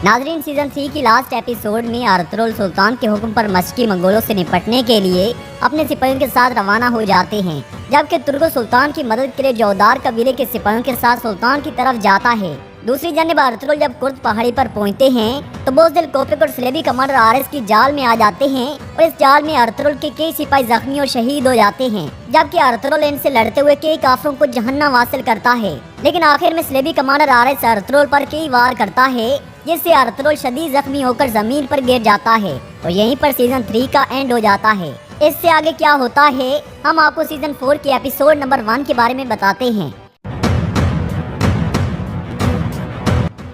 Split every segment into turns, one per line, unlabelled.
नाज़रीन, सीजन 3 की last episode में अर्तुगरुल सुल्तान के हुक्म पर मशकी मंगोलों से निपटने के लिए अपने सिपाहियों के साथ रवाना हो जाते हैं, जबकि तुर्को सुल्तान की मदद के लिए जौदार कबीले के सिपाहियों के साथ सुल्तान की तरफ जाता है। दूसरी जानिब अर्तुगरुल जब कुर्द पहाड़ी पर पहुंचते हैं तो बोझदिल कोपेक और स्लेबी कमांडर आरिस की जाल में आ जाते हैं और इस जाल में अर्तुगरुल के कई सिपाही जख्मी और शहीद हो जाते हैं, जबकि अर्तुगरुल इनसे लड़ते हुए कई काफिरों को जहन्नम हासिल करता है। लेकिन आखिर में स्लेबी कमांडर आरिस अर्तुगरुल पर कई वार करता है, जिससे अर्तुगरुल शदीद जख्मी होकर जमीन पर गिर जाता है और यहीं पर सीजन 3 का एंड हो जाता है। इससे आगे क्या होता है हम आपको सीजन 4 के एपिसोड नंबर 1 के बारे में बताते हैं।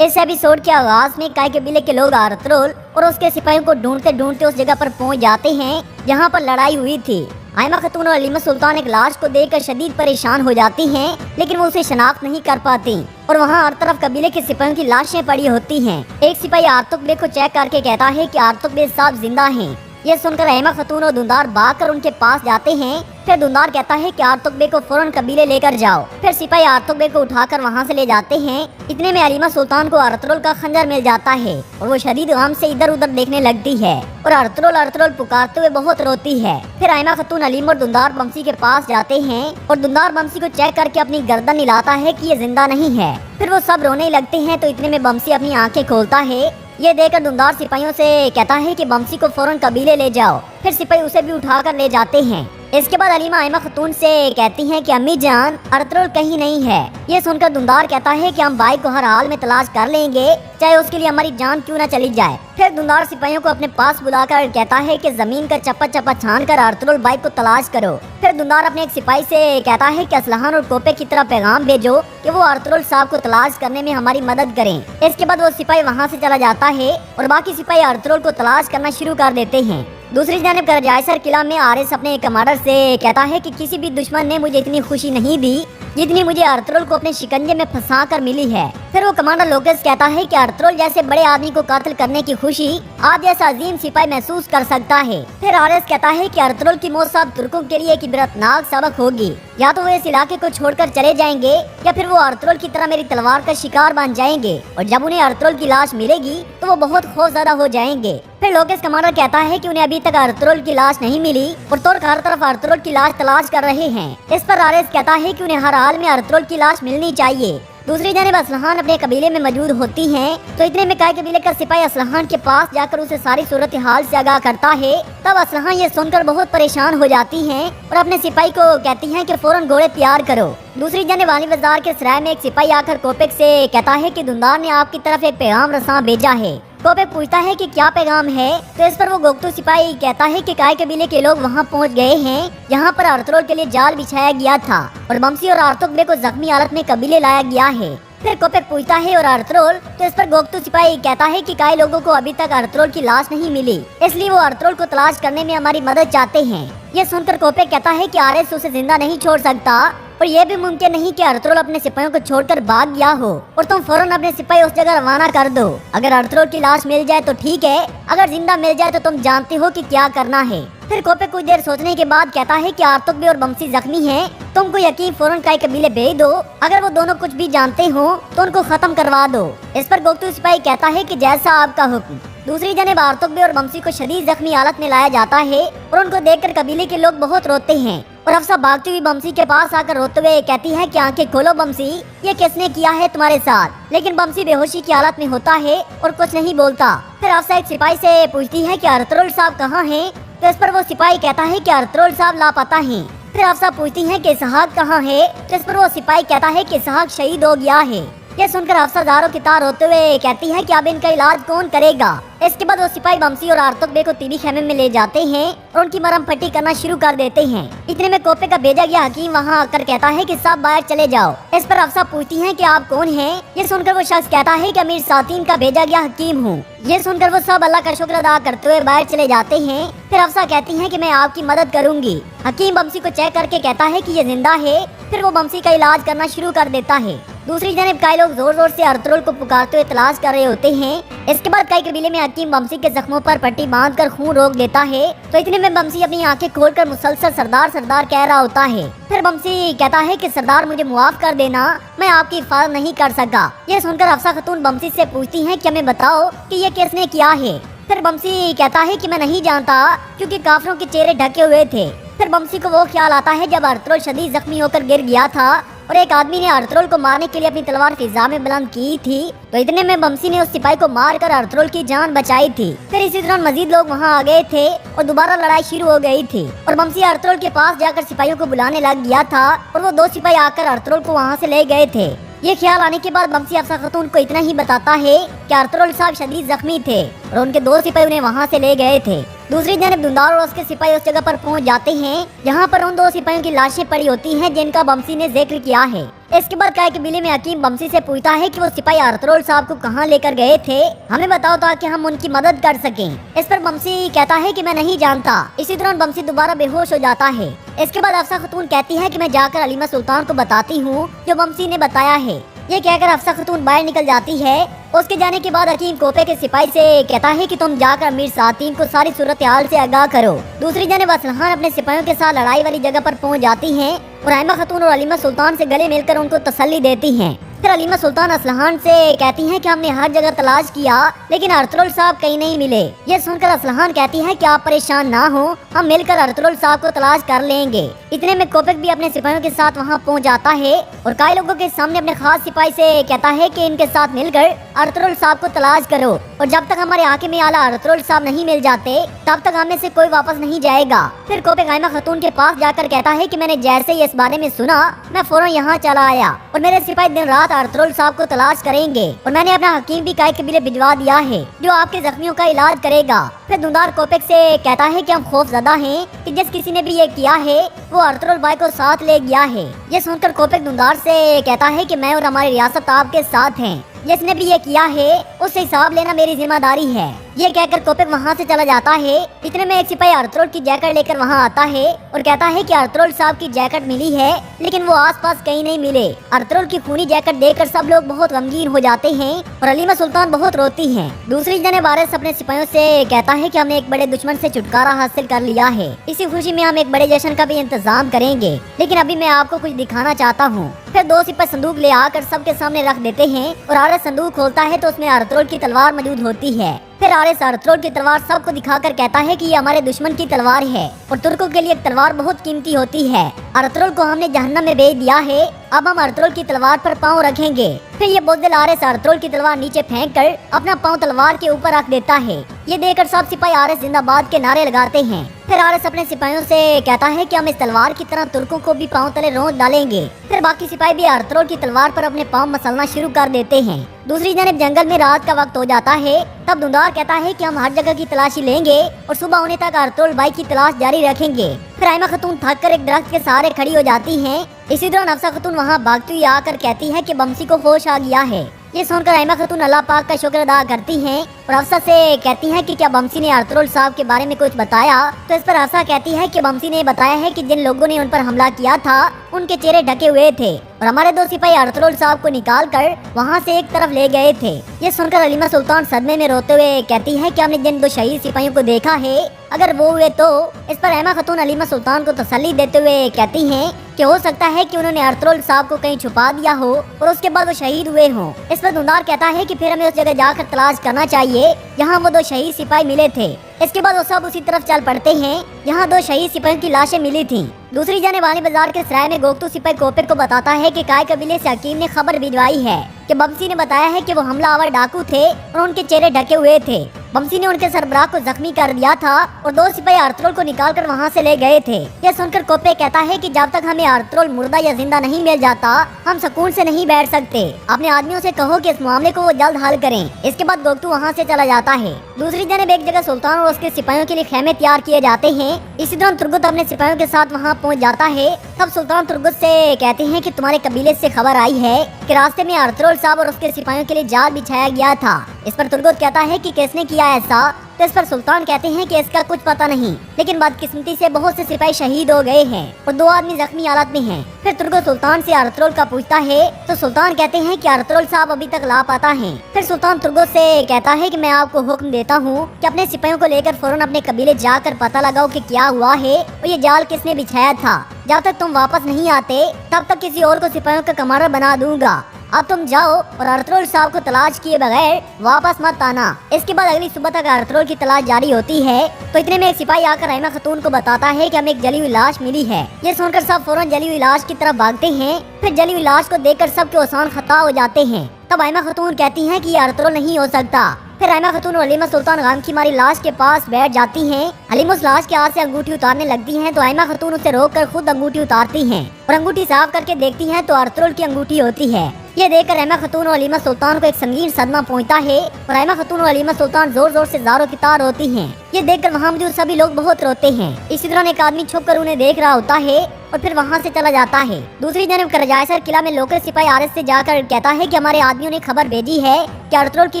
इस एपिसोड के आगाज में काय कबीले के लोग अर्तुगरुल और उसके सिपाहियों को ढूंढते ढूंढते उस जगह पर पहुंच जाते हैं जहां पर लड़ाई हुई थी। आयमा खातून और अलीमा सुल्तान एक लाश को देखकर शदीद परेशान हो जाती हैं, लेकिन वो उसे शनाख्त नहीं कर पाती और वहाँ हर तरफ कबीले के सिपाहियों की लाशें पड़ी होती हैं। एक सिपाही आर्तुग बे को चेक करके कहता है कि आर्तुग बे साहब जिंदा हैं। ये सुनकर आयमा खातून और दुंदार भागकर उनके पास जाते हैं। फिर दुंदार कहता है कि आर्तुग बे को फौरन कबीले लेकर जाओ। फिर सिपाही आर्तुग बे को उठाकर वहाँ से ले जाते हैं। इतने में अलीमा सुल्तान को अर्तुगरुल का खंजर मिल जाता है और वो शदीद गम से इधर उधर देखने लगती है और अर्तुगरुल अर्तुगरुल पुकारते हुए बहुत रोती है। फिर आयमा खातून अलीम और दुंदार बमसी के पास जाते हैं और दुंदार बमसी को चेक करके अपनी गर्दन हिलाता है कि ये जिंदा नहीं है। फिर वो सब रोने लगते हैं तो इतने में बमसी अपनी आंखें खोलता है। ये देखकर दुंदार सिपाहियों से कहता है कि बमसी को फौरन कबीले ले जाओ। फिर सिपाही उसे भी उठाकर ले जाते हैं। इसके बाद अलीमा आयमा खातून से कहती हैं कि अम्मी जान अर्तुगरुल कहीं नहीं है। ये सुनकर दुंदार कहता है कि हम भाई को हर हाल में तलाश कर लेंगे, चाहे उसके लिए हमारी जान क्यों न चली जाए। फिर दुंदार सिपाहियों को अपने पास बुलाकर कहता है कि जमीन का चप्पा चप्पा छान कर अर्तुगरुल भाई को तलाश करो। फिर दुंदार अपने एक सिपाही से कहता है कि असलहान और कोपेक की तरफ पैगाम भेजो कि वो अर्तुगरुल साहब को तलाश करने में हमारी मदद करें। इसके बाद वो सिपाही वहाँ से चला जाता है और बाकी सिपाही अर्तुगरुल को तलाश करना शुरू कर देते हैं। दूसरी जानिब करजाईसर किला में आरिस अपने कमांडर से कहता है कि किसी भी दुश्मन ने मुझे इतनी खुशी नहीं दी जितनी मुझे अर्तुगरुल को अपने शिकंजे में फंसा कर मिली है। फिर वो कमांडर लोकेस कहता है कि अर्तुगरुल जैसे बड़े आदमी को कत्ल करने की खुशी आप जैसा अजीम सिपाही महसूस कर सकता है। फिर आरिस कहता है कि अर्तुगरुल की मौत सब तुर्कों के लिए एक इबरतनाक सबक होगी। या तो वो इस इलाके को छोड़कर चले जाएंगे या फिर वो अर्तुगरुल की तरह मेरी तलवार का शिकार बन जाएंगे और जब उन्हें अर्तुगरुल की लाश मिलेगी तो वो बहुत खौफजदा हो जाएंगे। फिर लोकेस कमांडर कहता है कि उन्हें अभी तक अर्तुगरुल की लाश नहीं मिली और तुर्क हर तरफ अर्तुगरुल की लाश तलाश कर रहे हैं। इस पर आरिस कहता है कि उन्हें हर हाल में अर्तुगरुल की लाश मिलनी चाहिए। दूसरी जानिब असलहान अपने कबीले में मौजूद होती हैं, तो इतने में काय कबीले का सिपाही असलहान के पास जाकर उसे सारी सूरत हाल से आगाह करता है। तब असलहान ये सुनकर बहुत परेशान हो जाती हैं और अपने सिपाही को कहती हैं कि फौरन घोड़े तैयार करो। दूसरी जानिब वाली बाजार के सराय में एक सिपाही आकर कोपेक से कहता है कि दुंदार ने आपकी तरफ एक पैगाम रसां भेजा है। कोपेक पूछता है कि क्या पैगाम है, तो इस पर वो गोगतू सिपाही कहता है कि काय कबीले के लोग वहाँ पहुँच गए हैं जहाँ पर अर्तुगरुल के लिए जाल बिछाया गया था और बमसी और अर्तुग बे को जख्मी हालत में कबीले लाया गया है। फिर कोपेक पूछता है और अर्तुगरुल, तो इस पर गोगतू सिपाही कहता है कि काय लोगों को अभी तक अर्तुगरुल की लाश नहीं मिली, इसलिए वो अर्तुगरुल को तलाश करने में हमारी मदद चाहते हैं। ये सुनकर कोपेक कहता है कि आरिस उसे जिंदा नहीं छोड़ सकता और ये भी मुमकिन नहीं कि अर्तुगरुल अपने सिपाहियों को छोड़कर भाग गया हो और तुम फौरन अपने सिपाही उस जगह रवाना कर दो। अगर अर्तुगरुल की लाश मिल जाए तो ठीक है, अगर जिंदा मिल जाए तो तुम जानते हो कि क्या करना है। फिर कोपेक कुछ देर सोचने के बाद कहता है कि अर्तुग बे और बमसी जख्मी हैं, तुमको यकीन फौरन काय कबीले भेज दो। अगर वो दोनों कुछ भी जानते हो तो उनको खत्म करवा दो। इस पर गोगतू सिपाही कहता है कि जैसा आपका हुक्म। दूसरी जानिब अर्तुग बे और बमसी को शदीद जख्मी हालत में लाया जाता है और उनको देखकर कबीले के लोग बहुत रोते हैं और अफसा भागती हुई बमसी के पास आकर रोते हुए कहती है कि आंखें खोलो बमसी, ये किसने किया है तुम्हारे साथ। लेकिन बमसी बेहोशी की हालत में होता है और कुछ नहीं बोलता। फिर अफसा एक सिपाही से पूछती है कि अर्तुगरुल साहब कहाँ हैं, तो इस पर वो सिपाही कहता है कि अर्तुगरुल साहब लापता हैं। फिर अफसा पूछती है कि इसहाक कहाँ है, तो इस पर वो सिपाही कहता है कि इसहाक शहीद हो गया है। ये सुनकर अफसा दारों की तार होते हुए कहती है कि अब इनका इलाज कौन करेगा। इसके बाद वो सिपाही बमसी और अर्तुग बे को तीबी खेमे में ले जाते हैं और उनकी मरहम पट्टी करना शुरू कर देते हैं। इतने में कोपेक का भेजा गया हकीम वहाँ आकर कहता है कि सब बाहर चले जाओ। इस पर अफसा पूछती है कि आप कौन हैं। ये सुनकर वो शख्स कहता है कि अमीर सातीन का भेजा गया हकीम हूँ। ये सुनकर वो सब अल्लाह का शुक्र अदा करते हुए बाहर चले जाते हैं। फिर अफसा कहती है कि मैं आपकी मदद करूंगी। हकीम बमसी को चेक करके कहता है कि ये जिंदा है। फिर वो बमसी का इलाज करना शुरू कर देता है। दूसरी जानब कई लोग जोर जोर से अर्तुगरुल को पुकारते हुए तलाश कर रहे होते हैं। इसके बाद कई कबीले में हकीम बमसी के जख्मों पर पट्टी बांधकर खून रोक देता है। तो इतने में बमसी अपनी आंखें खोलकर मुसलसल सरदार सरदार कह रहा होता है। फिर बमसी कहता है कि सरदार मुझे मुआफ कर देना, मैं आपकी हिफाजत नहीं कर सका। ये सुनकर हफ्सा खातून बमसी से पूछती हैं कि हमें बताओ कि ये किसने किया है। फिर बमसी कहता है कि मैं नहीं जानता, क्योंकि काफिरों के चेहरे ढके हुए थे। फिर बमसी को वो ख्याल आता है जब अर्तुगरुल शदीद जख्मी होकर गिर गया था और एक आदमी ने अर्तुगरुल को मारने के लिए अपनी तलवार फिजा में बुलंद की थी। तो इतने में बमसी ने उस सिपाही को मारकर अर्तुगरुल की जान बचाई थी। फिर इसी दौरान मजीद लोग वहां आ गए थे और दोबारा लड़ाई शुरू हो गई थी और बमसी अर्तुगरुल के पास जाकर सिपाहियों को बुलाने लग गया था और वो 2 सिपाही आकर अर्तुगरुल को वहां से ले गए थे। ये ख्याल आने के बाद बमसी हफ्सा खातून को इतना ही बताता है कि अर्तुगरुल साहब शदीद जख्मी थे और उनके 2 सिपाही उन्हें वहां से ले गए थे। दूसरी जानब धुंधार और उसके सिपाही उस जगह पर पहुंच जाते हैं जहां पर उन 2 सिपाहियों की लाशें पड़ी होती हैं जिनका बमसी ने जिक्र किया है। इसके बाद कई कबीले में हकीम बमसी से पूछता है कि वो सिपाही अर्तुगरुल साहब को कहां लेकर गए थे, हमें बताओ ताकि हम उनकी मदद कर सकें। इस पर बमसी कहता है कि मैं नहीं जानता। इसी दौरान बमसी दोबारा बेहोश हो जाता है। इसके बाद हफ्सा खातून कहती है कि मैं जाकर हलीमा सुल्तान को बताती हूँ जो बमसी ने बताया है। ये कहकर हफ्सा खातून बाहर निकल जाती है। उसके जाने के बाद हकीम कोपे के सिपाही से कहता है कि तुम जाकर अमीर सातीन को सारी सूरत हाल से आगाह करो। दूसरी जानब असलहान अपने सिपाहियों के साथ लड़ाई वाली जगह पर पहुंच जाती हैं और आयमा खातून और हलीमा सुल्तान से गले मिलकर उनको तसल्ली देती हैं। फिर हलीमा सुल्तान असलहान से कहती हैं कि हमने हर जगह तलाश किया लेकिन अर्तुगरुल साहब कहीं नहीं मिले। ये सुनकर असलहान कहती है कि आप परेशान ना हो, हम मिलकर अर्तुगरुल साहब को तलाश कर लेंगे। इतने में कोपेक भी अपने सिपाहियों के साथ वहां पहुंच जाता है और कई लोगों के सामने अपने खास सिपाही से कहता है कि इनके साथ मिलकर अर्तुगरुल साहब को तलाश करो और जब तक हमारे आके में आला अर्तुगरुल साहब नहीं मिल जाते तब तक हमें से कोई वापस नहीं जाएगा। फिर कोपेक आयमा खातून के पास जाकर कहता है कि मैंने जैसे ही इस बारे में सुना मैं फौरन यहाँ चला आया और मेरे सिपाही दिन रात अर्तुगरुल साहब को तलाश करेंगे और मैंने अपना हकीम भी कई कबीले भिजवा दिया है जो आपके जख्मियों का इलाज करेगा। फिर धुंधार कोपेक से कहता है कि हम खौफजदा हैं कि जिस किसी ने भी ये किया है वो अर्तुगरुल भाई को साथ ले गया है। ये सुनकर कोपेक धुंधार से कहता है कि मैं और हमारी रियासत आपके साथ हैं, जिसने भी ये किया है उससे हिसाब लेना मेरी जिम्मेदारी है। ये कहकर कोपेक वहाँ से चला जाता है। इतने में एक सिपाही अर्तुगरुल की जैकेट लेकर वहाँ आता है और कहता है कि अर्तुगरुल साहब की जैकेट मिली है लेकिन वो आसपास कहीं नहीं मिले। अर्तुगरुल की खूनी जैकेट देखकर सब लोग बहुत गमगीन हो जाते हैं और हलीमा सुल्तान बहुत रोती हैं। दूसरी जने वारिस अपने सिपाहियों से कहता है कि हमने एक बड़े दुश्मन से छुटकारा हासिल कर लिया है, इसी खुशी में हम एक बड़े जश्न का भी इंतजाम करेंगे, लेकिन अभी मैं आपको कुछ दिखाना चाहता हूँ। फिर 2 सिपाही संदूक ले आकर सबके सामने रख देते हैं और आरिस संदूक खोलता है तो उसमें अर्तुगरुल की तलवार मौजूद होती है। फिर आरिस अर्तुगरुल की तलवार सबको दिखाकर कहता है कि ये हमारे दुश्मन की तलवार है और तुर्कों के लिए तलवार बहुत कीमती होती है। अर्तुगरुल को हमने जहन्नम में भेज दिया है, अब हम अर्तुगरुल की तलवार पर पाँव रखेंगे। फिर ये बुज़दिल आरिस अर्तुगरुल की तलवार नीचे फेंक कर अपना पाँव तलवार के ऊपर रख देता है। ये देखकर सब सिपाही आरिस जिंदाबाद के नारे लगाते हैं। फिर आरिस अपने सिपाहियों से कहता है कि हम इस तलवार की तरह तुर्कों को भी पाँव तले रोंद डालेंगे। फिर बाकी सिपाही भी अर्तुगरुल की तलवार पर अपने पाँव मसलना शुरू कर देते हैं। दूसरी जानब जंगल में रात का वक्त हो जाता है। तब धुंधार कहता है कि हम हर जगह की तलाशी लेंगे और सुबह होने तक अर्तुगरुल भाई की तलाश जारी रखेंगे। फिर आयमा खातून थक कर एक दरख्त के सहारे खड़ी हो जाती हैं। इसी दौरान हफ्सा खातून वहाँ भागती हुई आकर कहती है कि बमसी को होश आ गया है। ये सुनकर आयमा खातून अल्लाह पाक का शुक्र अदा करती हैं और हफ्सा से कहती हैं कि क्या बमसी ने अर्तुगरुल साहब के बारे में कुछ बताया। तो इस पर हफ्सा कहती है कि बमसी ने बताया है कि जिन लोगों ने उन पर हमला किया था उनके चेहरे ढके हुए थे और हमारे 2 सिपाही अर्तुगरुल साहब को निकाल कर वहाँ से एक तरफ ले गए थे। ये सुनकर हलीमा सुल्तान सदमे में रोते हुए कहती है कि हमने जिन 2 शहीद सिपाहियों को देखा है अगर वो हुए तो। इस पर आयमा खातून हलीमा सुल्तान को तसल्ली देते हुए कहती हैं कि हो सकता है कि उन्होंने अर्तुगरुल साहब को कहीं छुपा दिया हो और उसके बाद वो शहीद हुए हों। इस पर धुंधार कहता है कि फिर हमें उस जगह जाकर तलाश करना चाहिए जहाँ वो 2 शहीद सिपाही मिले थे। इसके बाद वो सब उसी तरफ चल पड़ते हैं जहाँ 2 शहीद सिपाहियों की लाशें मिली थीं। दूसरी जाने वाली बाजार के सराय में गोगतू सिपाही कोपेक को बताता है कि काय कबीले से हकीम ने खबर भिजवाई है कि बमसी ने बताया है कि वो हमलावर डाकू थे और उनके चेहरे ढके हुए थे। बमसी ने उनके सरबराह को जख्मी कर दिया था और 2 सिपाही अर्तुगरुल को निकालकर वहाँ से ले गए थे। यह सुनकर कोपेक कहता है कि जब तक हमें अर्तुगरुल मुर्दा या जिंदा नहीं मिल जाता हम सुकून से नहीं बैठ सकते। अपने आदमियों से कहो कि इस मामले को वो जल्द हल करें। इसके बाद गोगतू वहाँ से चला जाता है। दूसरी जानब एक जगह सुल्तान और उसके सिपाहियों के लिए खेमे तैयार किए जाते हैं। इसी दौरान तुर्गुत अपने सिपाहियों के साथ वहाँ पहुँच जाता है। तब सुल्तान तुर्गुत से कहते हैं कि तुम्हारे कबीले से खबर आई है कि रास्ते में अर्तुगरुल साहब और उसके सिपाहियों के लिए जाल बिछाया गया था। इस पर तुर्गुत कहता है कि किसने किया किया ऐसा? तो इस पर सुल्तान कहते हैं कि इसका कुछ पता नहीं, लेकिन बदकिस्मती से बहुत से सिपाही शहीद हो गए हैं और 2 आदमी जख्मी हालत में हैं। फिर तुर्गो सुल्तान से अर्तुगरुल का पूछता है तो सुल्तान कहते हैं कि अर्तुगरुल साहब अभी तक लापता हैं। फिर सुल्तान तुर्गो से कहता है कि मैं आपको हुक्म देता हूँ कि अपने सिपाहियों को लेकर फौरन अपने कबीले जाकर पता लगाओ कि क्या हुआ है और ये जाल किसने बिछाया था। जब तक तुम वापस नहीं आते तब तक किसी और को सिपाहियों का कमांडर बना दूंगा। अब तुम जाओ और अर्तुगरुल साहब को तलाश किए बगैर वापस मत आना। इसके बाद अगली सुबह तक अर्तुगरुल की तलाश जारी होती है तो इतने में एक सिपाही आकर रहीमा खातून को बताता है कि हमें एक जली हुई लाश मिली है। ये सुनकर सब फौरन जली हुई लाश की तरफ भागते हैं। फिर जली हुई लाश को देखकर सबके ओसान खता हो जाते हैं। तब रहीमा खातून कहती हैं कि ये अर्तुगरुल नहीं हो सकता। फिर रहीमा खातून और हलीमा सुल्तान गम की मारी लाश के पास बैठ जाती हैं। हलीम उस लाश के हाथ से अंगूठी उतारने लगती हैं तो रहीमा खातून उसे रोककर खुद अंगूठी उतारती हैं और अंगूठी साफ करके देखती हैं तो अर्तुगरुल की अंगूठी होती है। ये देखकर रहीमा खातून और हलीमा सुल्तान को एक संगीन सदमा पहुंचता है और रहीमा खातून और हलीमा सुल्तान जोर जोर से जारो की तार होती हैं। ये देखकर वहाँ मौजूद सभी लोग बहुत रोते हैं। इसी तरह एक आदमी छुपकर उन्हें देख रहा होता है और फिर वहाँ से चला जाता है। दूसरी जानब करजाईसर किला में लोकल सिपाही आरिस से जाकर कहता है कि हमारे आदमियों ने खबर भेजी है कि अर्तुगरुल की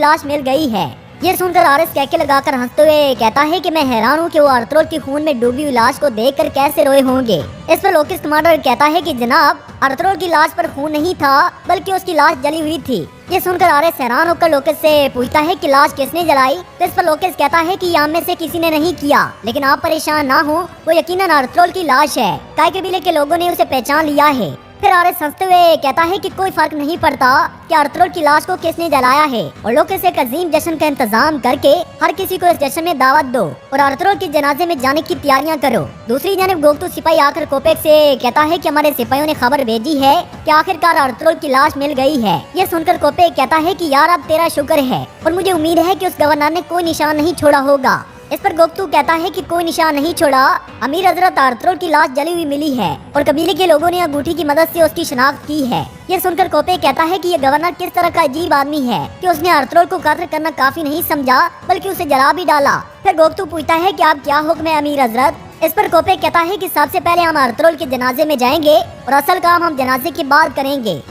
लाश मिल गई है। ये सुनकर आरिस कैके लगाकर हंसते हुए कहता है कि मैं हैरान हूँ कि वो अर्तुगरुल की खून में डूबी हुई लाश को देखकर कैसे रोए होंगे। इस पर लोकिस कमांडर कहता है कि जनाब अर्तुगरुल की लाश पर खून नहीं था बल्कि उसकी लाश जली हुई थी। ये सुनकर आरिस हैरान होकर लोकिस से पूछता है कि लाश किसने जलाई। तो इस पर लोकिस कहता है कि यहाँ में से किसी ने नहीं किया, लेकिन आप परेशान ना हो, वो यकीनन अर्तुगरुल की लाश है। काई कबीले के लोगों ने उसे पहचान लिया है। फिर आरिस हंसते हुए कहता है कि कोई फर्क नहीं पड़ता कि अर्तुगरुल की लाश को किसने जलाया है और लोकिस एक अजीम जश्न का इंतजाम करके हर किसी को इस जश्न में दावत दो और अर्तुगरुल के जनाजे में जाने की तैयारियां करो। दूसरी जानब गोगतू सिपाही आकर कोपेक से कहता है कि हमारे सिपाहियों ने खबर भेजी है कि आखिरकार अर्तुगरुल की लाश मिल गई है। ये सुनकर कोपेक कहता है कि यार अब तेरा शुक्र है और मुझे उम्मीद है कि उस गवर्नर ने कोई निशान नहीं छोड़ा होगा। इस पर गोगतू कहता है कि कोई निशान नहीं छोड़ा, अमीर हजरत अर्तुगरुल की लाश जली हुई मिली है और कबीले के लोगों ने अंगूठी की मदद से उसकी शिनाख्त की है। ये सुनकर कोपेक कहता है कि ये गवर्नर किस तरह का अजीब आदमी है कि उसने अर्तुगरुल को कत्ल करना काफी नहीं समझा बल्कि उसे जला भी डाला। फिर गोगतू पूछता है कि आप क्या हुक्म है अमीर हजरत। इस पर कोपेक कहता है कि सबसे पहले हम अर्तुगरुल के जनाजे में जाएंगे और असल काम हम जनाजे के बाद करेंगे।